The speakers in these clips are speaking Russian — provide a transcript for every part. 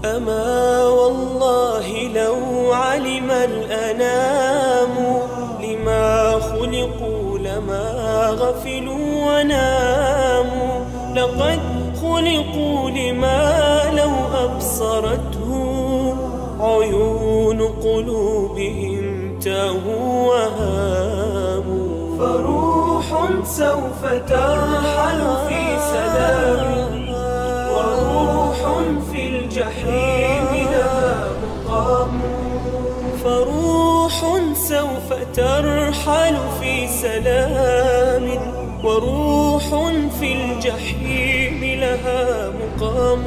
أما والله لو علم الأنام لما خلقوا لما غفلوا وناموا. لقد خلقوا لما لو أبصرته عيون قلوبهم تاهوا وهاموا. فروح سوف ترحل في سلام وروح في الجحيم لها مقام. فروح سوف ترحل في سلام وروح في الجحيم لها مقام.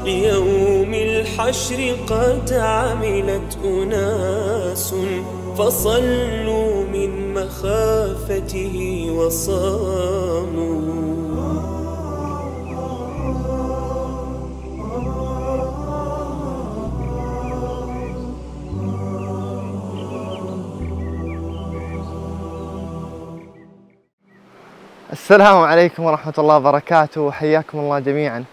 ليوم الحشر قد عملت أناس فصلوا من مخافته وصاموا. السلام عليكم ورحمة الله وبركاته. حياكم الله جميعا.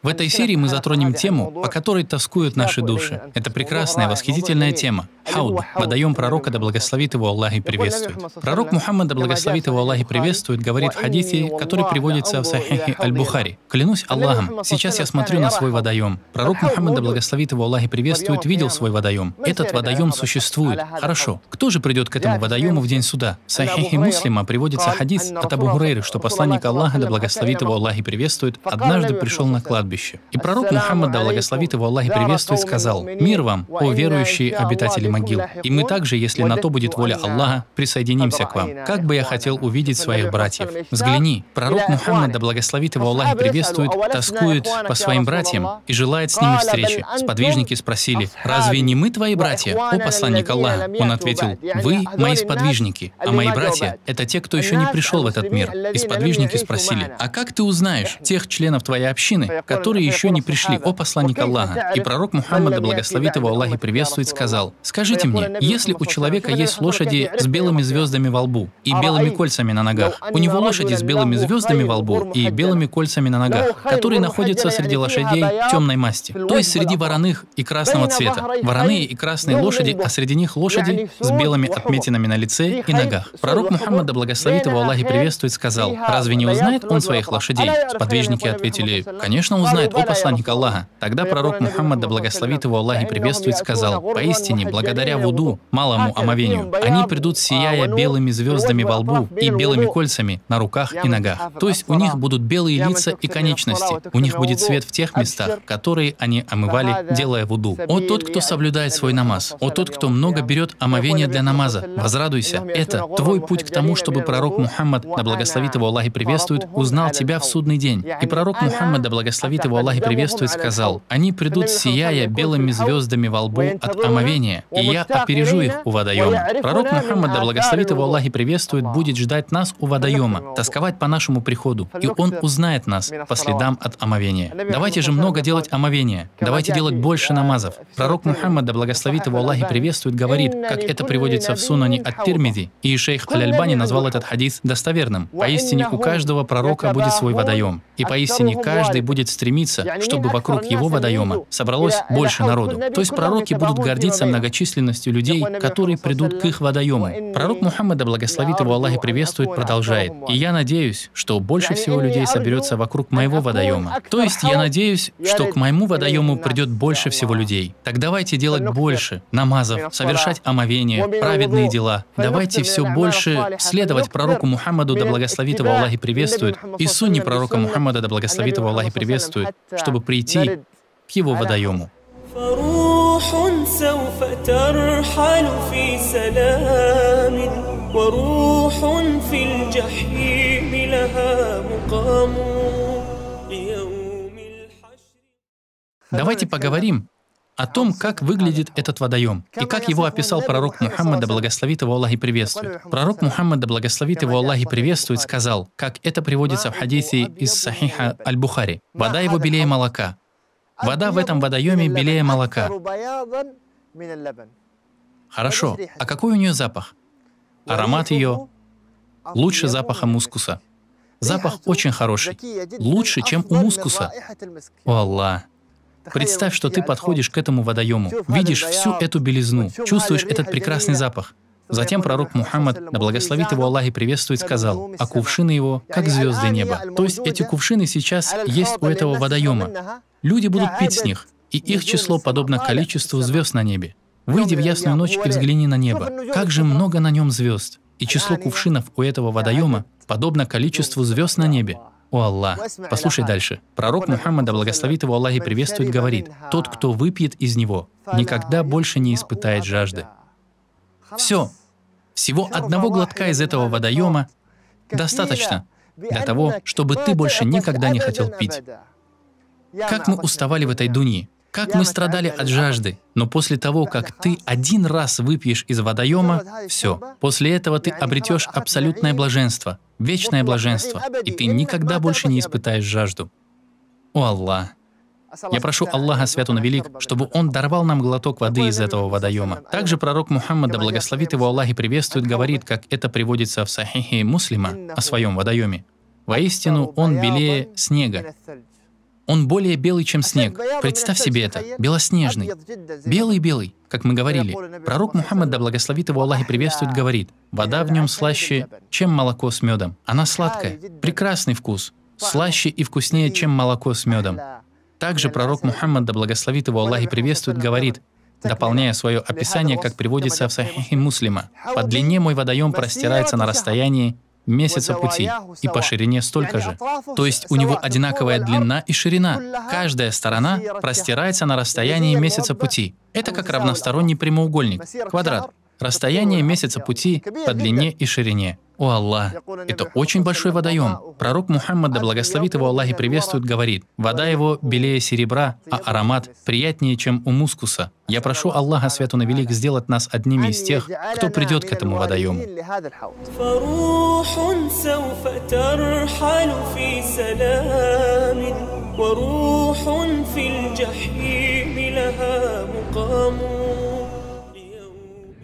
В этой серии мы затронем тему, по которой тоскуют наши души. Это прекрасная, восхитительная тема. Хауд, водоем пророка, да благословит его Аллах и приветствует. Пророк Мухаммад, да благословит его Аллах и приветствует, говорит в хадисе, который приводится в Сахихе Аль-Бухари. Клянусь Аллахом, сейчас я смотрю на свой водоем. Пророк Мухаммад, да благословит его Аллах и приветствует, видел свой водоем. Этот водоем существует. Хорошо. Кто же придет к этому водоему в день суда? В Сахихе Муслима приводится хадис от Абу Хурейры, что посланник Аллаха, да благословит его Аллах и приветствует, однажды пришел на кладбище. И пророк Мухаммад, да благословит его Аллах и приветствует, сказал: «Мир вам, о верующие обитатели могил! И мы также, если на то будет воля Аллаха, присоединимся к вам. Как бы я хотел увидеть своих братьев. Взгляни, пророк Мухаммад, да благословит его Аллах и приветствует, тоскует по своим братьям и желает с ними встречи». Сподвижники спросили: «Разве не мы твои братья, о посланник Аллаха?» Он ответил: «Вы мои сподвижники, а мои братья — это те, кто еще не пришел в этот мир». И сподвижники спросили: «А как ты узнаешь тех членов твоей общины, которые еще не пришли, о посланник Аллаха?» И пророк Мухаммад, да благословит его Аллах и приветствует, сказал: «Скажите мне, если у человека есть лошади с белыми звездами во лбу и белыми кольцами на ногах, у него лошади с белыми звездами во лбу и белыми кольцами на ногах, которые находятся среди лошадей темной масти, то есть среди вороных и красного цвета, вороные и красные лошади, а среди них лошади с белыми отметинами на лице и ногах». Пророк Мухаммад, да благословит его Аллах и приветствует, сказал: «Разве не узнает он своих лошадей?» Сподвижники ответили: «Конечно узнает, о посланник Аллаха». Тогда пророк Мухаммад, да благословит его Аллах и приветствует, сказал: «Поистине, благодаря вуду, малому омовению, они придут, сияя белыми звездами во лбу и белыми кольцами на руках и ногах. То есть у них будут белые лица и конечности, у них будет свет в тех местах, которые они омывали, делая вуду. О тот, кто соблюдает свой намаз, о тот, кто много берет омовения для намаза, возрадуйся, это твой путь к тому, чтобы пророк Мухаммад, да благословит его Аллах и приветствует, узнал тебя в судный день». И пророк Мухаммад, да благословит его Аллах и приветствует, сказал: «Они придут, сияя белыми звездами во лбу от омовения, и я опережу их у водоема». Пророк Мухаммад, да благословит его Аллах и приветствует, будет ждать нас у водоема, тосковать по нашему приходу, и он узнает нас по следам от омовения. Давайте же много делать омовения, давайте делать больше намазов. Пророк Мухаммад, да благословит его Аллах и приветствует, говорит, как это приводится в Сунане ат-Тирмизи, и шейх Аль-Альбани назвал этот хадис достоверным: «Поистине у каждого пророка будет свой водоем, и поистине каждый будет стремиться, чтобы вокруг его водоема собралось больше народу». То есть пророки будут гордиться многочисленностью людей, которые придут к их водоему. Пророк Мухаммад, да благословит его Аллах и приветствует, продолжает: «И я надеюсь, что больше всего людей соберется вокруг моего водоема». То есть я надеюсь, что к моему водоему придет больше всего людей. Так давайте делать больше намазов, совершать омовение, праведные дела. Давайте все больше следовать пророку Мухаммаду, да благословит его Аллах и приветствует, и сунне пророка Мухаммада, да благословит его Аллах и приветствует, чтобы прийти к его водоему. Давайте поговорим о том, как выглядит этот водоем, и как его описал пророк Мухаммад, да благословит его Аллах и приветствует. Пророк Мухаммад, да благословит его Аллах и приветствует, сказал, как это приводится в хадисе из Сахиха Аль-Бухари: «Вода его белее молока». Вода в этом водоеме белее молока. Хорошо, а какой у нее запах? Аромат ее лучше запаха мускуса. Запах очень хороший, лучше, чем у мускуса. О Аллах! Представь, что ты подходишь к этому водоему, видишь всю эту белизну, чувствуешь этот прекрасный запах. Затем пророк Мухаммад, да благословит его Аллах и приветствует, сказал, а кувшины его, как звезды неба. То есть эти кувшины сейчас есть у этого водоема. Люди будут пить с них, и их число подобно количеству звезд на небе. Выйди в ясную ночь и взгляни на небо. Как же много на нем звезд. И число кувшинов у этого водоема подобно количеству звезд на небе. О Аллах! Послушай дальше. Пророк Мухаммад, да благословит его Аллах и приветствует, говорит, тот, кто выпьет из него, никогда больше не испытает жажды. Все. Всего одного глотка из этого водоема достаточно для того, чтобы ты больше никогда не хотел пить. Как мы уставали в этой дунье, как мы страдали от жажды, но после того, как ты один раз выпьешь из водоема, все. После этого ты обретешь абсолютное блаженство, вечное блаженство, и ты никогда больше не испытаешь жажду. О Аллах! Я прошу Аллаха Свят Он Велик, чтобы Он даровал нам глоток воды из этого водоема. Также пророк Мухаммад, да благословит его Аллах и приветствует, говорит, как это приводится в Сахихе Муслима о своем водоеме. Воистину, он белее снега. Он более белый, чем снег. Представь себе это. Белоснежный. Белый-белый, как мы говорили. Пророк Мухаммад, да благословит его Аллах и приветствует, говорит, вода в нем слаще, чем молоко с медом. Она сладкая. Прекрасный вкус. Слаще и вкуснее, чем молоко с медом. Также пророк Мухаммад, да благословит его Аллах и приветствует, говорит, дополняя свое описание, как приводится в Сахихе Муслима, по длине мой водоем простирается на расстоянии месяца пути, и по ширине столько же. То есть у него одинаковая длина и ширина. Каждая сторона простирается на расстоянии месяца пути. Это как равносторонний прямоугольник, квадрат. Расстояние месяца пути по длине и ширине. О Аллах! Это очень большой водоем. Пророк Мухаммад, да благословит его Аллах и приветствует, говорит, вода его белее серебра, а аромат приятнее, чем у мускуса. Я прошу Аллаха Свят Он Велик сделать нас одними из тех, кто придет к этому водоему.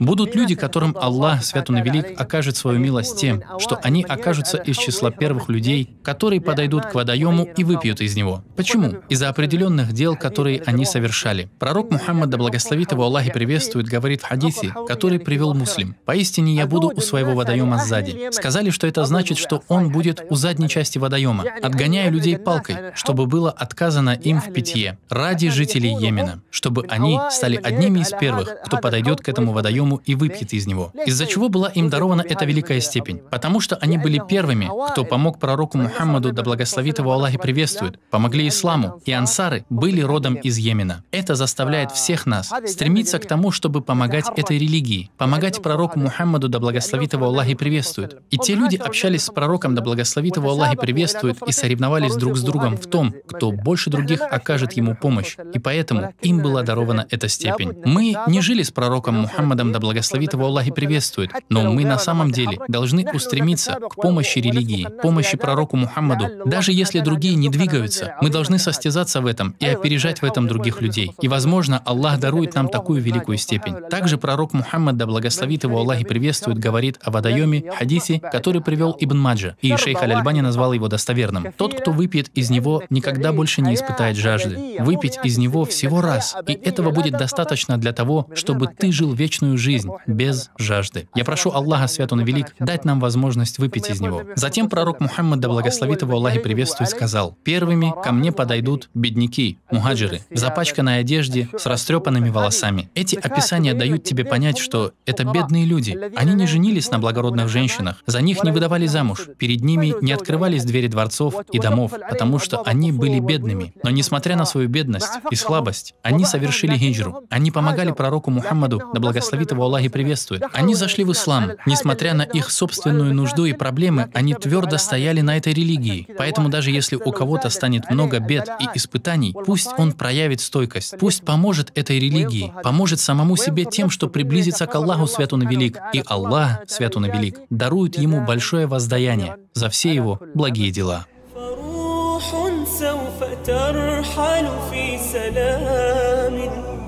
Будут люди, которым Аллах, Свят Он Велик, окажет свою милость тем, что они окажутся из числа первых людей, которые подойдут к водоему и выпьют из него. Почему? Из-за определенных дел, которые они совершали. Пророк Мухаммад, да благословит его Аллах и приветствует, говорит в хадисе, который привел Муслим, «Поистине я буду у своего водоема сзади». Сказали, что это значит, что он будет у задней части водоема, отгоняя людей палкой, чтобы было отказано им в питье, ради жителей Йемена, чтобы они стали одними из первых, кто подойдет к этому водоему и выпьет из него. Из-за чего была им дарована эта великая степень? Потому что они были первыми, кто помог пророку Мухаммаду, да благословит его Аллах и приветствует, помогли исламу, и ансары были родом из Йемена. Это заставляет всех нас стремиться к тому, чтобы помогать этой религии, помогать пророку Мухаммаду, да благословит его Аллах и приветствует. И те люди общались с пророком, да благословит его Аллах и приветствует, и соревновались друг с другом в том, кто больше других окажет ему помощь, и поэтому им была дарована эта степень. Мы не жили с пророком Мухаммадом, да благословит его Аллах и приветствует, но мы на самом деле должны устремиться к помощи религии, помощи пророку Мухаммаду. Даже если другие не двигаются, мы должны состязаться в этом и опережать в этом других людей. И, возможно, Аллах дарует нам такую великую степень. Также пророк Мухаммад, да благословит его Аллах и приветствует, говорит о водоеме, хадисе, который привел Ибн Маджа, и шейх Аль-Альбани назвал его достоверным. Тот, кто выпьет из него, никогда больше не испытает жажды. Выпить из него всего раз, и этого будет достаточно для того, чтобы ты жил вечную жизнь без жажды. Я прошу Аллаха Свят Он Велик дать нам возможность выпить из него. Затем пророк Мухаммад, да благословит его Аллах и приветствует, сказал, первыми ко мне подойдут бедняки, мухаджиры, в запачканной одежде, с растрепанными волосами. Эти описания дают тебе понять, что это бедные люди. Они не женились на благородных женщинах, за них не выдавали замуж, перед ними не открывались двери дворцов и домов, потому что они были бедными. Но несмотря на свою бедность и слабость, они совершили хиджру. Они помогали пророку Мухаммаду, да благословит его Аллах и приветствует. Они зашли в ислам. Несмотря на их собственную нужду и проблемы, они твердо стояли на этой религии. Поэтому даже если у кого-то станет много бед и испытаний, пусть он проявит стойкость, пусть поможет этой религии, поможет самому себе тем, что приблизится к Аллаху Свят Он Велик, и Аллах Свят Он Велик дарует ему большое воздаяние за все его благие дела.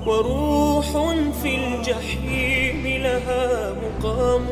وروح في الجحيم لها مقام.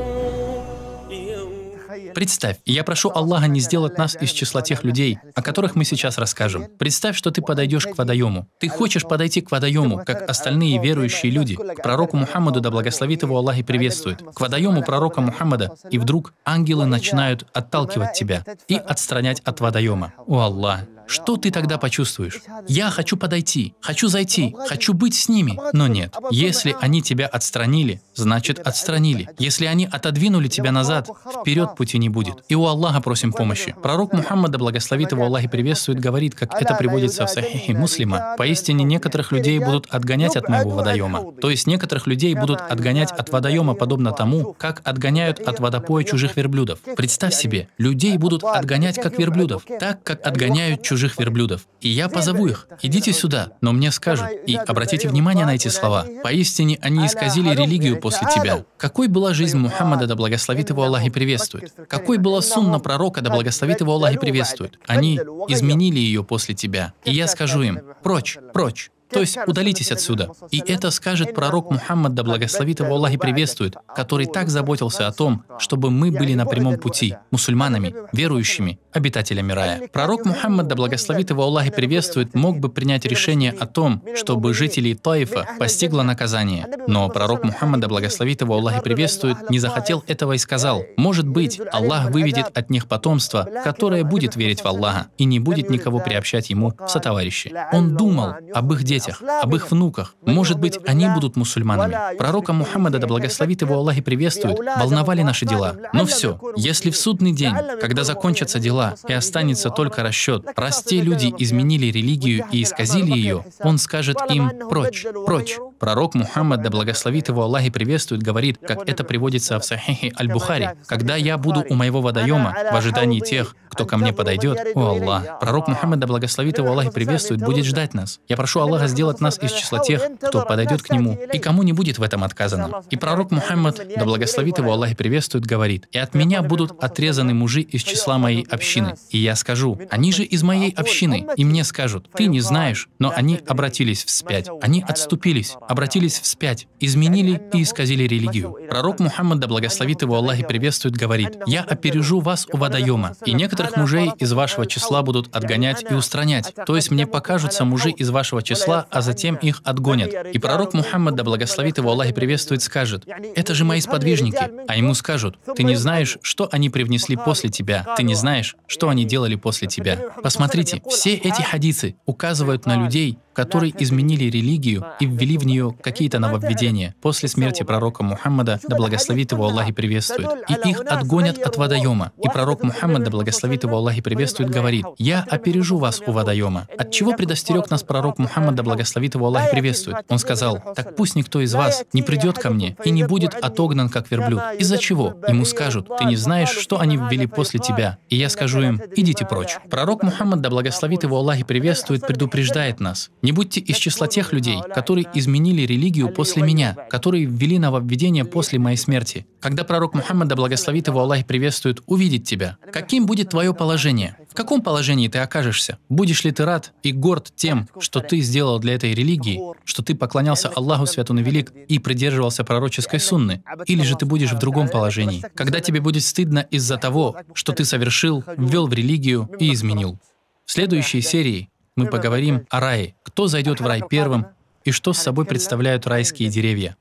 Представь, и я прошу Аллаха не сделать нас из числа тех людей, о которых мы сейчас расскажем. Представь, что ты подойдешь к водоему. Ты хочешь подойти к водоему, как остальные верующие люди, к пророку Мухаммаду, да благословит его Аллах и приветствует, к водоему пророка Мухаммада, и вдруг ангелы начинают отталкивать тебя и отстранять от водоема. О Аллах! Что ты тогда почувствуешь? Я хочу подойти, хочу зайти, хочу быть с ними. Но нет. Если они тебя отстранили, значит отстранили. Если они отодвинули тебя назад, вперед пути не будет. И у Аллаха просим помощи. Пророк Мухаммад, да благословит его Аллах и приветствует, говорит, как это приводится в Сахихе Муслима: поистине некоторых людей будут отгонять от моего водоема. То есть некоторых людей будут отгонять от водоема подобно тому, как отгоняют от водопоя чужих верблюдов. Представь себе, людей будут отгонять как верблюдов, так как отгоняют чужих верблюдов. И я позову их: идите сюда. Но мне скажут, и обратите внимание на эти слова: поистине они исказили религию после тебя. Какой была жизнь Мухаммада, да благословит его Аллах и приветствует? Какой была сунна пророка, да благословит его Аллах и приветствует? Они изменили ее после тебя. И я скажу им: прочь, прочь. То есть удалитесь отсюда. И это скажет пророк Мухаммад, да благословит его Аллах и приветствует, который так заботился о том, чтобы мы были на прямом пути, мусульманами, верующими, обитателями рая. Пророк Мухаммад, да благословит его Аллах и приветствует, мог бы принять решение о том, чтобы жителей Таифа постигло наказание. Но пророк Мухаммад, да благословит его Аллах и приветствует, не захотел этого и сказал: может быть, Аллах выведет от них потомство, которое будет верить в Аллаха и не будет никого приобщать ему в сотоварищи. Он думал об их детях, об их внуках. Может быть, они будут мусульманами. Пророка Мухаммада, да благословит его Аллах и приветствует, волновали наши дела. Но все, если в судный день, когда закончатся дела и останется только расчет, раз те люди изменили религию и исказили ее, он скажет им: прочь, прочь. Пророк Мухаммад, да благословит его Аллах и приветствует, говорит, как это приводится в Сахихе Аль-Бухари: когда я буду у моего водоема в ожидании тех, кто ко мне подойдет, о Аллах, пророк Мухаммад, да благословит его Аллах и приветствует, будет ждать нас. Я прошу Аллаха сделать нас из числа тех, кто подойдет к нему, и кому не будет в этом отказано. И пророк Мухаммад, да благословит его Аллах и приветствует, говорит: и от меня будут отрезаны мужи из числа моей общины. И я скажу: они же из моей общины. И мне скажут: ты не знаешь, но они обратились вспять. Они отступились, обратились вспять, изменили и исказили религию. Пророк Мухаммад, да благословит его Аллах и приветствует, говорит: я опережу вас у водоема, и некоторых мужей из вашего числа будут отгонять и устранять. То есть мне покажутся мужи из вашего числа, а затем их отгонят. И пророк Мухаммад, да благословит его Аллах и приветствует, скажет: это же мои сподвижники. А ему скажут: ты не знаешь, что они привнесли после тебя. Ты не знаешь, что они делали после тебя. Посмотрите, все эти хадисы указывают на людей, которые изменили религию и ввели в нее какие-то нововведения после смерти пророка Мухаммада, да благословит его Аллах и приветствует. И их отгонят от водоема. И пророк Мухаммад, да благословит его Аллах и приветствует, говорит: я опережу вас у водоема. От чего предостерег нас пророк Мухаммад, да благословит его Аллах и приветствует? Он сказал: так пусть никто из вас не придет ко мне и не будет отогнан, как верблюд. Из-за чего? Ему скажут: ты не знаешь, что они ввели после тебя. И я скажу им: идите прочь. Пророк Мухаммад, да благословит его Аллах и приветствует, предупреждает нас: не будьте из числа тех людей, которые изменили религию после меня, которые ввели нововведение после моей смерти. Когда пророк Мухаммад, да благословит его Аллах и приветствует, увидит тебя, каким будет твое положение? В каком положении ты окажешься? Будешь ли ты рад и горд тем, что ты сделал для этой религии, что ты поклонялся Аллаху Свят Он и Велик и придерживался пророческой сунны? Или же ты будешь в другом положении, когда тебе будет стыдно из-за того, что ты совершил, ввел в религию и изменил? В следующей серии мы поговорим о рае, кто зайдет в рай первым и что с собой представляют райские деревья.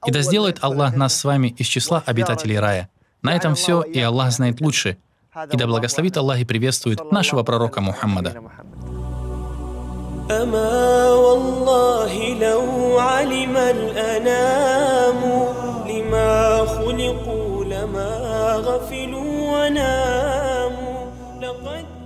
И да сделает Аллах нас с вами из числа обитателей рая. На этом все, и Аллах знает лучше. И да благословит Аллах и приветствует нашего пророка Мухаммада. أما والله لو علم الأنام لما خلقوا لما غفلوا وناموا لقد